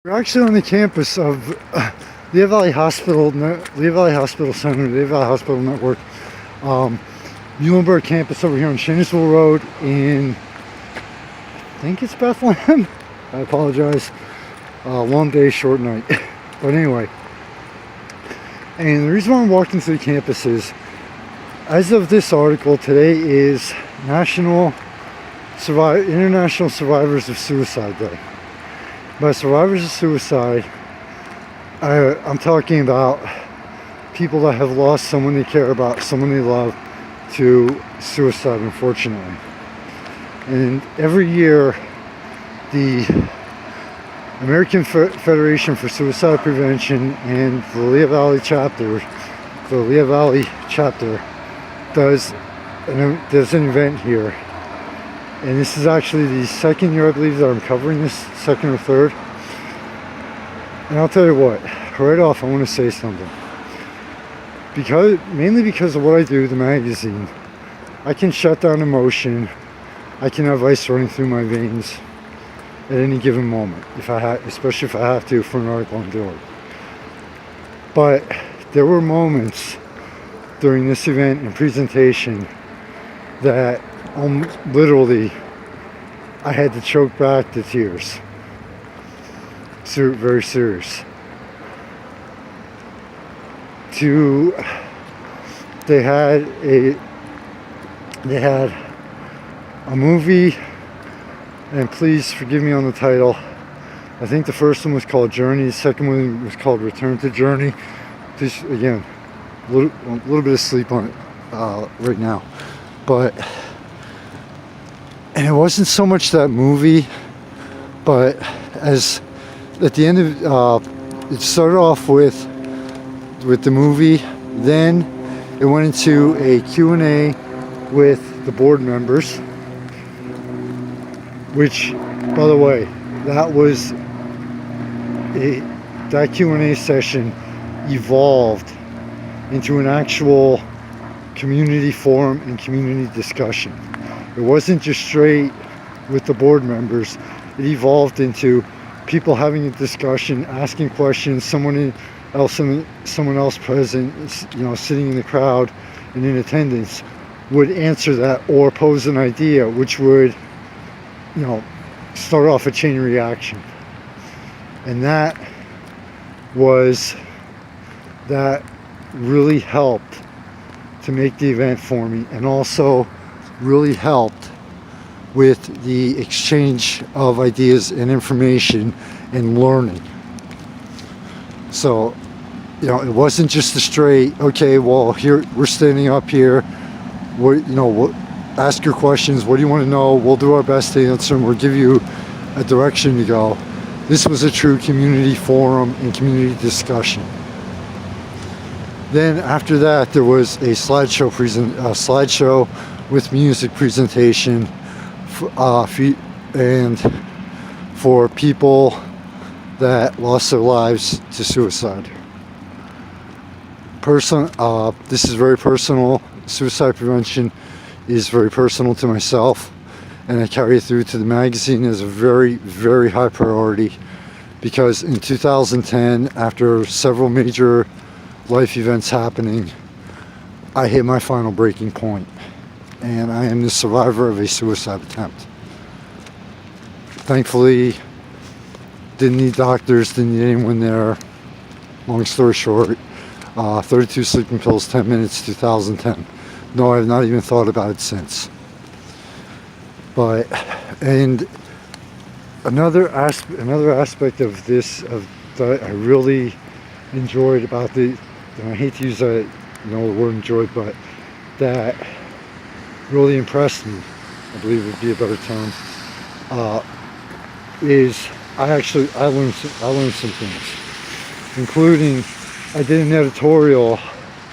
We're actually on the campus of Lehigh Valley Hospital, Lehigh Valley Hospital Center, Lehigh Valley Hospital Network, Mulenberg campus over here on Shanesville Road in, I think it's Bethlehem. I apologize. Long day, short night. But anyway, and the reason why I'm walking to the campus is, as of this article, today is International Survivors of Suicide Day. By survivors of suicide, I'm talking about people that have lost someone they care about, someone they love, to suicide, unfortunately. And every year, the American Federation for Suicide Prevention and the Lehigh Valley chapter, does an event here. And this is actually the second year, I believe, that I'm covering this, second or third. And I'll tell you what, right off, I want to say something. Mainly because of what I do, the magazine, I can shut down emotion. I can have ice running through my veins at any given moment, especially if I have to for an article I'm doing. But there were moments during this event and presentation that literally I had to choke back the tears. Very serious. They had a movie, and please forgive me on the title. I think the first one was called Journey, the second one was called Return to Journey. Just again, a little bit of sleep on it right now, and it wasn't so much that movie, but as at the end of it started off with the movie, then it went into a Q&A with the board members, which, by the way, that Q&A session evolved into an actual community forum and community discussion. It wasn't just straight with the board members. It evolved into people having a discussion, asking questions, someone else present, sitting in the crowd and in attendance would answer that or pose an idea, which would, start off a chain reaction. And that really helped to make the event for me, and also really helped with the exchange of ideas and information and learning. So, it wasn't just a straight, okay, well, here we're standing up here, ask your questions, what do you want to know, we'll do our best to answer them, we'll give you a direction to go. This was a true community forum and community discussion. Then after that, there was a slideshow with music presentation and for people that lost their lives to suicide. This is very personal. Suicide prevention is very personal to myself, and I carry it through to the magazine as a very, very high priority, because in 2010, after several major life events happening, I hit my final breaking point, and I am the survivor of a suicide attempt. Thankfully, didn't need doctors, didn't need anyone there. Long story short, 32 sleeping pills, 10 minutes, 2010. No, I have not even thought about it since. And another aspect of this, that I really enjoyed about and I hate to use the word enjoyed, but that really impressed me, I believe would be a better term, is I learned some things, including I did an editorial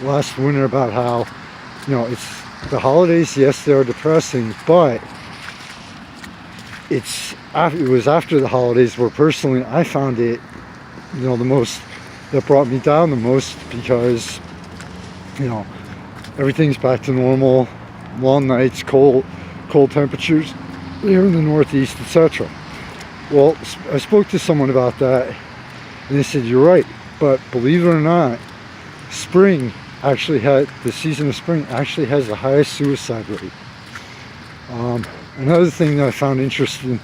last winter about how, it's the holidays, yes, they are depressing, but it was after the holidays where personally I found it, that brought me down the most, because, everything's back to normal, long nights, cold temperatures here in the Northeast, etc. Well, I spoke to someone about that, and they said, you're right, but believe it or not, spring actually the season of spring actually has the highest suicide rate. Another thing that I found interesting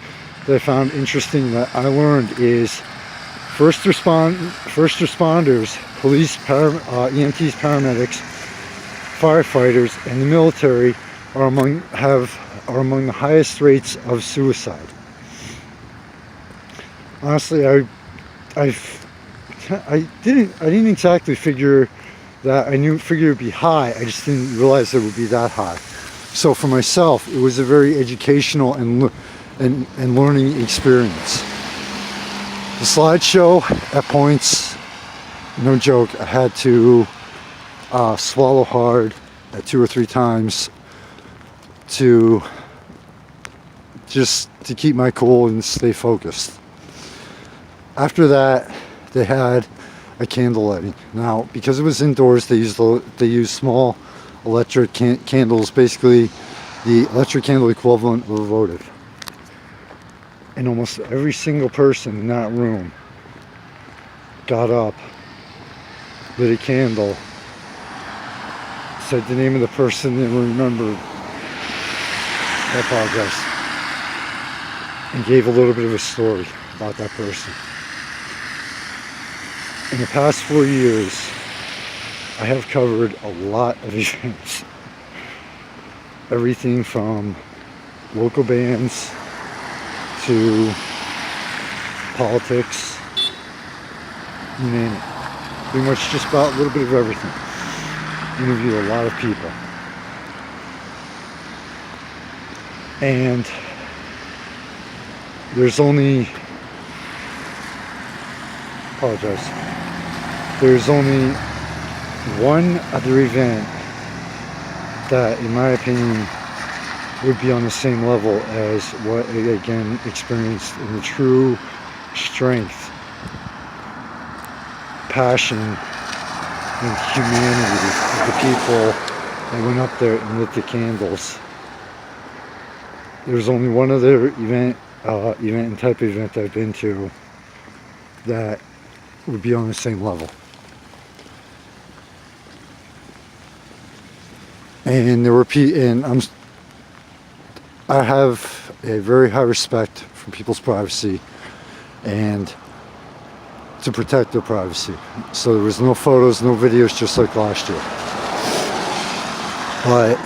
that I learned is first responders, police, EMTs, paramedics, firefighters, and the military are among the highest rates of suicide. Honestly, I didn't exactly figure that. I figured it would be high. I just didn't realize it would be that high. So for myself, it was a very educational and learning experience. The slideshow, at points, no joke, I had to swallow hard at 2 or 3 times to keep my cool and stay focused. After that, they had a candle lighting. Now, because it was indoors, they used small electric candles, basically the electric candle equivalent of a votive. And almost every single person in that room got up, lit a candle, said the name of the person they remembered, I apologize, and gave a little bit of a story about that person. In the past 4 years, I have covered a lot of events. Everything from local bands to politics, you name it. Pretty much just about a little bit of everything. Interviewed a lot of people. And there's only one other event that, in my opinion, would be on the same level as what I, again, experienced in the true strength, passion, and humanity of the people that went up there and lit the candles. There's only one other event and type of event I've been to that would be on the same level. And there were I have a very high respect for people's privacy and to protect their privacy. So there was no photos, no videos, just like last year. But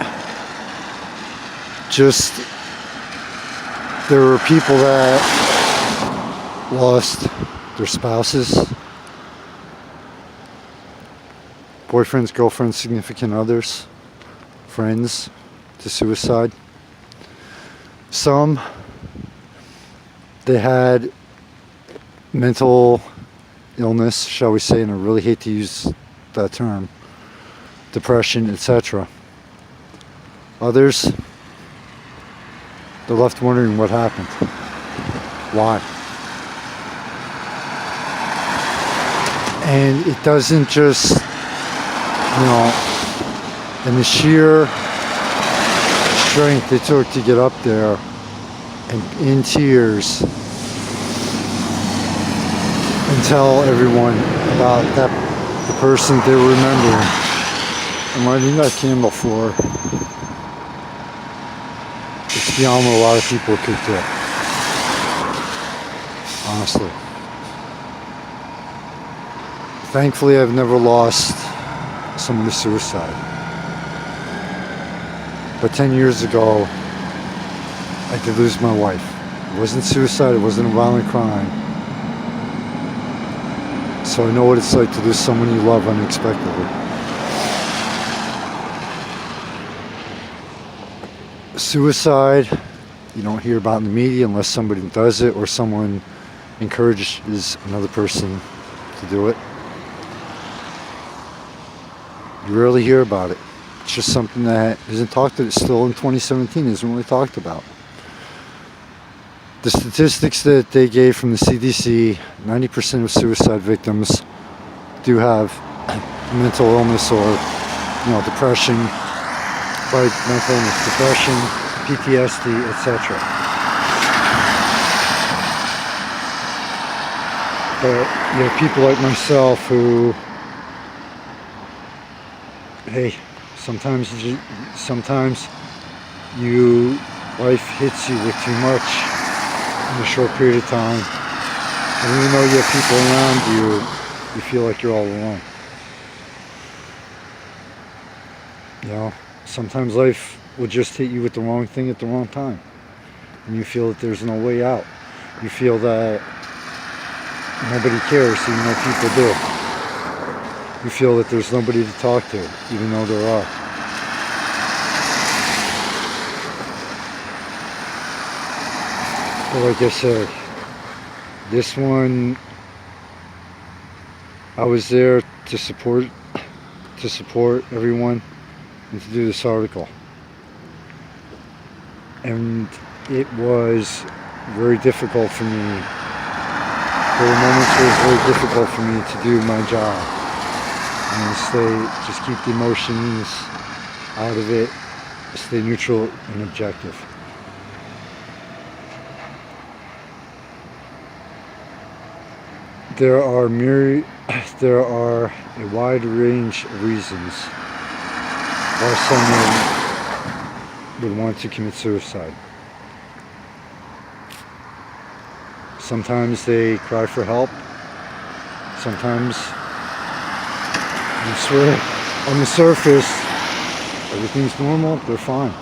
there were people that lost their spouses, boyfriends, girlfriends, significant others, friends to suicide. Some, they had mental illness, shall we say, and I really hate to use that term, depression, etc. Others, they're left wondering what happened. Why? And it doesn't just, and the sheer strength it took to get up there and in tears and tell everyone about the person they were remembering and lighting that candle for. It's beyond what a lot of people could do, honestly. Thankfully, I've never lost someone to suicide. But 10 years ago, I did lose my wife. It wasn't suicide, it wasn't a violent crime. So I know what it's like to lose someone you love unexpectedly. Suicide, you don't hear about in the media unless somebody does it or someone encourages another person to do it. You rarely hear about it. It's just something that isn't talked about. It's still in 2017 isn't really talked about. The statistics that they gave from the CDC, 90% of suicide victims do have mental illness or, depression, mental illness, depression, PTSD, etc. But you have people like myself who, hey, sometimes life hits you with too much in a short period of time, and even though you have people around you, you feel like you're all alone. You know, sometimes life will just hit you with the wrong thing at the wrong time, and you feel that there's no way out. You feel that nobody cares, even though people do. You feel that there's nobody to talk to, even though there are. But like I said, this one, I was there to support everyone and to do this article. And it was very difficult for me. There were moments where it was very difficult for me to do my job and just keep the emotions out of it, stay neutral and objective. There are a wide range of reasons why someone would want to commit suicide. Sometimes they cry for help. Sometimes, I swear, on the surface, everything's normal, they're fine.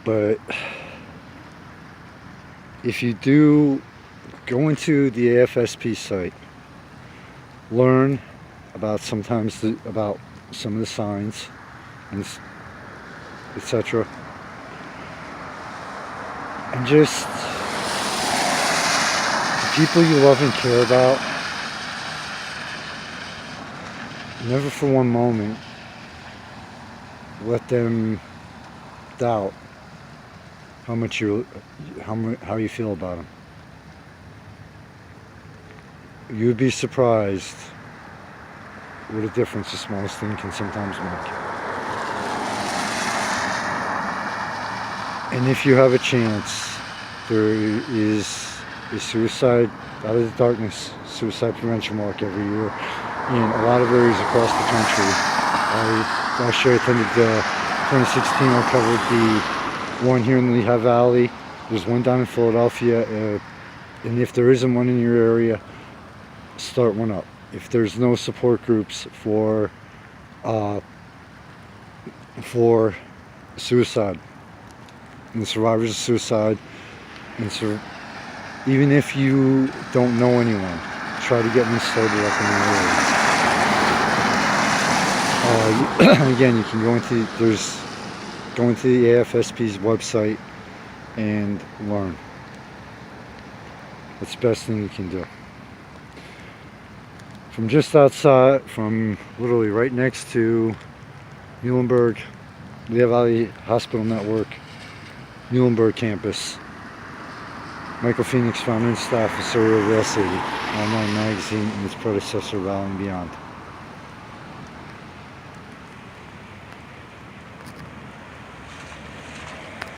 But if you do go into the AFSP site, learn about some of the signs and etc. And just the people you love and care about, never for one moment let them doubt how you feel about them. You'd be surprised what a difference the smallest thing can sometimes make. And if you have a chance, there is a suicide out of the darkness suicide prevention walk every year in a lot of areas across the country. Last year I attended 2016. I covered the one here in the Lehigh Valley. There's one down in Philadelphia, and if there isn't one in your area, start one up. If there's no support groups for suicide and survivors of suicide, and even if you don't know anyone, try to get one started up in the area. Again, you can go into the AFSP's website and learn. That's the best thing you can do. From just outside, from literally right next to Mulenberg, Lehigh Valley Hospital Network, Mulenberg campus, Michael Phoenix, founder and staff of Serial Real City, online magazine and its predecessor, Valley and Beyond.